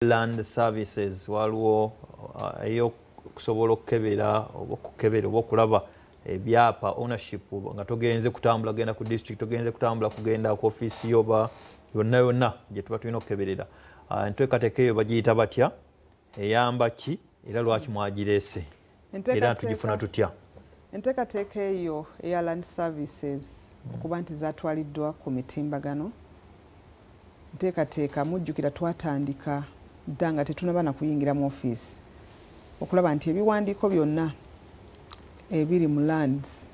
land services waliwo eyo kusobola okukebera oba okulaba ebyapa ownership nga togenze kutambula genda ku district togenze kutambula kugenda ku office yoba yonna gye tuba tulina okukeberera enteekateeka eyo bagiyita batya eyamba ki era lwaki mwagireese era tugifuna tutya enteekateeka eyo eya land services okuba nti zatwaliddwa ku mitimbagano nteekateeka mujjukira twatandika dda nga tetunaba na kuyingira mu office okulaba nti ebiwandiiko byonna ebiri mu lands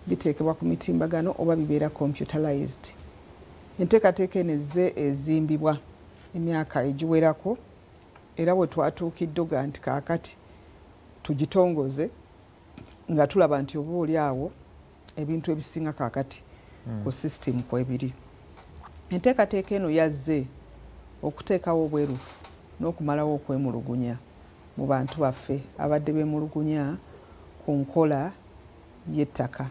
biteekebwa ku mitimbagano oba bibeera computerized. Enteekateeka eno ezze ezimbibwa emyaka egiwerako era bwe twatuukidde nti kaakati tugitongoze nga tulaba nti oba oli awo ebintu ebisinga kaakati ku system kwebiri. Enteekateeka eno yazze okuteekawo obwerufu n'okumalawo okwemulugunya mu bantu baffe abadde beemulugunya ku nkola y'ettaka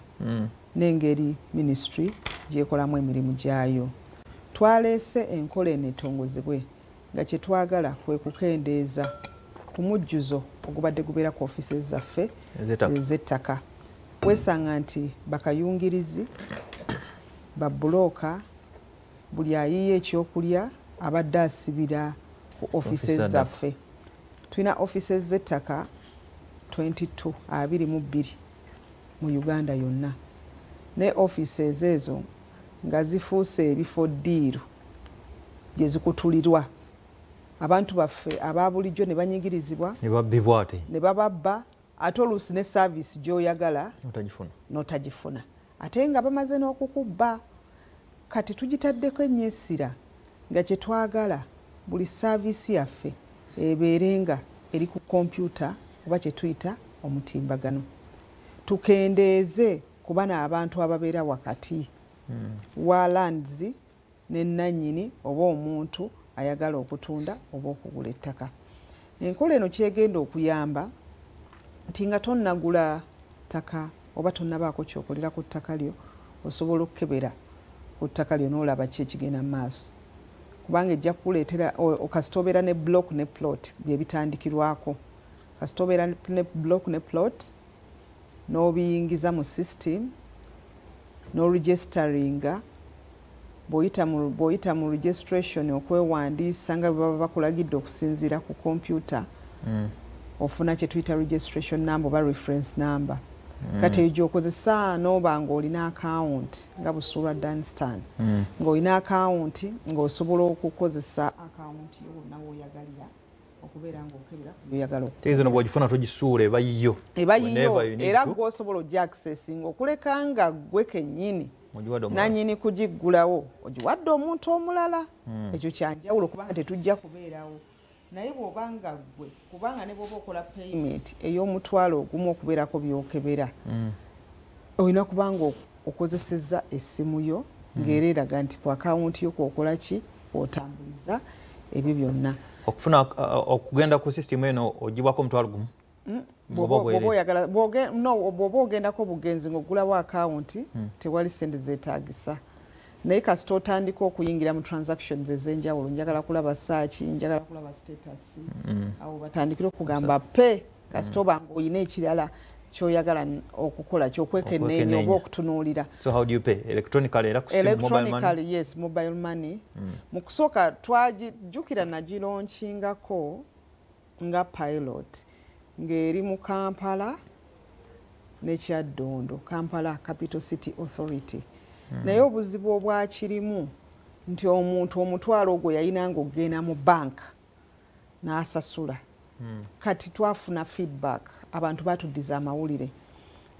n'engeri minisitule gy'ekolamu emirimu gyayo. Twaleese enkola eno etongozebwe nga kye twagala kwe kukendeeza ku mujjuzo ogubadde gubeera ku offices zaffe ez'ettaka. Weesanga nti bakayungirizi babbulooka buli ayiiya ekyokulya abadde asibira ku offices zaffe. Tulina offices z'ettaka 22 mu Uganda yonna ne offices ezo nga zifuuse ebifo ddiiru gye zikutulirwa abantu baffe aba bulijjo ne banyigirizibwa ne bababba ate oluusi ne service gy'oyagala n'otagifuna ate nga bamaze n'okukubba. Kati tugitaddeko ennyesira nga kye twagala buli saavisi yaffe ebeerenga eri ku kompyuta oba kye tuyita omutimbagano. Tukendeeze kuba n'abantu ababeera wakati wa lands ne nannyini oba omuntu ayagala okutunda oba okugula ettaka. Enkola eno kyegenda okuyamba nti nga tonnagula ttaka oba tonnabaako kyokolera ku ttaka lyo osobola okukebera ku ttaka lyo n'olaba ki ekigenda mu maaso kubanga ejja kukuleetera kasita obeera ne block ne plot bye bitandikirwako. Kasita obeera ne block ne plot n'obiyingiza mu system n'oregisteringa bw'oyita mu registration okwewandiisa nga bwe baba bakulagidde okusinziira ku kompyuta ofuna kye tuyita registration number oba reference number. Kati eyo gy'okozesa n'oba ng'olina account nga busuulwa Danstan ng'olina account ng'osobola okukozesa account yo wonna w'oyagalira okubeera ng'okebera by'oyagala okukola. Ezo bw'ogifuna togisuula eba yiyo era gw'osobola ogya accessing okuleka nga gwe kennyini nannyini kugiggulawo ogiwadde omuntu omulala. Ekyo kyanjawulo kubanga tetujja kubeerawo naye bw'obanga gwe kubanga ne bw'oba okola payment ey'omutwalo ogumu okubeerako by'okebera olina kubanga okozesezza essimu yo ng'era eraga nti ku akawunti yo kwokola ki otambuliza ebyo byonna. Okufuna okugenda ku system eno ogibwako omutwalo gumu bw'oba ogendako obugenzi ng'ogulawo akawunti tewali sente zeetaagisa. Naye kasita otandika okuyingira mu transactions ez'enjawulo njagala kulaba saaki njagala kulaba status awo batandikira okugamba pe kasita oba ng'olina ekirala ky'oyagala okukola ky'okwekenneenya oba okutunuulira. So how do you pay? Electronically era ku mobile money? Yes, mobile money. Mu kusooka twagijjukira nagiroonkingako nga pilot ng'eri mu Kampala ne Kyaddondo, Kampala Capital City Authority. Naye obuzibu obwakirimu nti omuntu omutwalo ogwo yalina ng'ogenda mu bank n'asasula. Kati twafuna feedback abantu batuddiza amawulire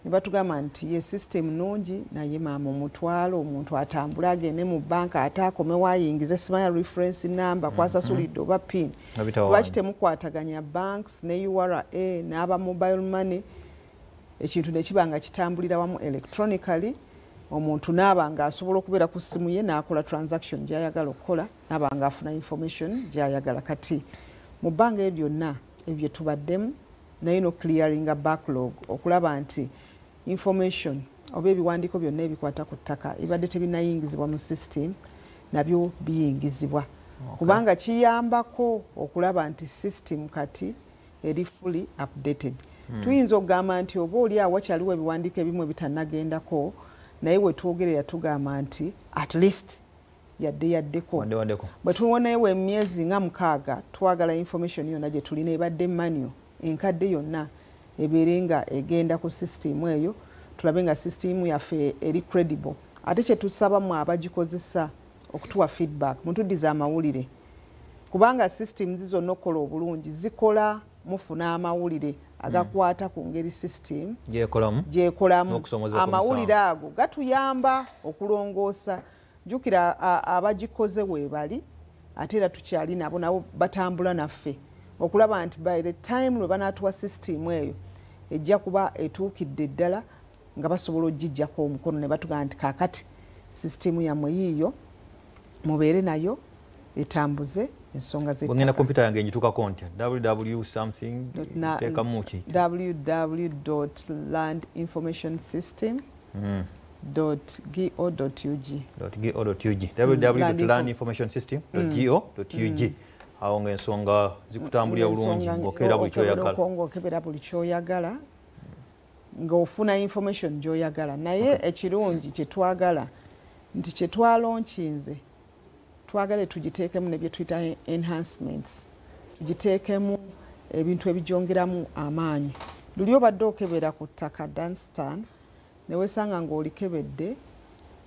ne batugamba nti ye system nungi naye maama omutwalo omuntu atambula agende mu bank ate akomewo ayingize simanya reference number kwasasulidde oba pin lwaki temukwataganya banks ne URA n'aba mobile money ekintu ne kiba nga kitambulira wamu electronically. Omuntu n'aba ng'asobola okubeera ku ssimu ye n'akola transaction gy'ayagala okukola n'aba ng'afuna information gy'ayagala. Kati mu bbanga eryo lyonna ebyo tubaddemu naye no clearinga backlog okulaba nti information oba ebiwandiiko byonna ebikwata ku ttaka ebadde tebinayingizibwa mu system nabyo biyingizibwa kubanga kiyambako okulaba nti system kati eri fully updated. Tuyinza okugamba nti oba oli awo wakyaliwo ebiwandiiko ebimu ebitanagendako naye we twogerera tugamba nti at least yaddeko bwe tuwoneewo emyezi nga 6 twagala information yonna gye tulina ebadde manual enkadde yonna ebeere nga egenda ku system eyo tulabe nga system yaffe eri credible. Ate kye tusaba mu abagikozesa okutuwa feedback mutuddiza amawulire kubanga systems zonna okukola obulungi zikola mufuna amawulire agakwata ku ngeri system gyekolamu. Amawulire ago gatuyamba okulongoosa. Jukira abagikoze weebali ate era tukyali nabo batambula naffe okulaba nti by the time lwe banaatuwa system eyo ejja kuba etuukidde ddala nga basobola ogijjako omukono ne batugamba nti kaakati system yammwe yiiyo mubeere nayo etambuze ensonga z'ettaka. Bwengenda kompyuta yange njituukako ntya www something teekamu ki www.landinformationsystem .go.ug www.landinformationsystem.go.ug awo ng'ensonga zikutambulira bulungi ng'okebera buli kyoyagala ng'ofuna information gy'oyagala naye ekirungi kye twagala nti kye twalonkinze twagale tugiteekemu ne bye tuyita enhancements tugiteekemu ebintu ebigyongeramu amaanyi. Luli obadde okebera ku ttaka Danstan ne wesanga ng'olikebedde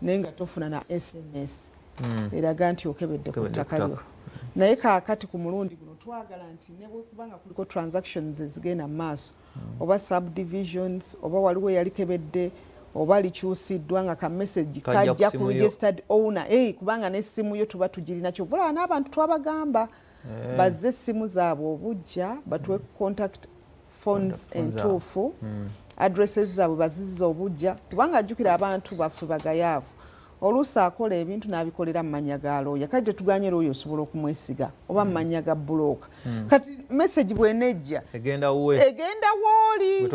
naye nga tofuna na SMS eraga nti okebedde ku ttaka lyo. Naye kaakati ku mulundi guno twagala nti ne bwe kubanga kuliko transactions ezigenda mu maaso oba subdivisions oba waliwo yalikebedde oba likyusiddwa nga ka message kajja ku registered owner kubanga n'essimu yo tuba tugirina kyobula n'abantu twabagamba bazze essimu zaabwe obujja batuwe contact phones entuufu addresses zaabwe bazizza obujja kubanga ajjukira abantu baffe bagayaavu oluusi akola ebintu n'abikolera mu mannya ga looya kati tetuganye looya osobola okumwesiga oba mu mannya ga bulooka kati message bw'enejja egenda wooli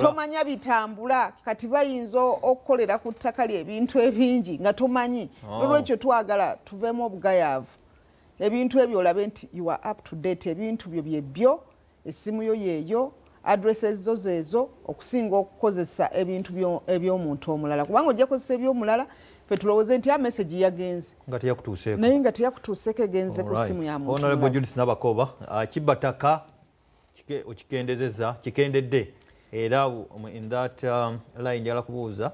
tomanya bitambula kati bayinza okukolera ku ttaka lye ebintu ebingi nga tomanyi olwekyo twagala tuveemu obugayaavu ebintu ebyo olabe nti you are up to date ebintu byo byebyo essimu yo yeeyo addresses zo zeezo okusinga okukozesa ebintu eby'omuntu omulala kubanga ojja kozesa eby'omulala fe tulowooze nti message yagenze naye nga teyakutuuseeko egenze ku ssimu ya muntu. Honorable Judith Nabakoba Kibataka okikendezeza kikendedde era in that line njala kubuuza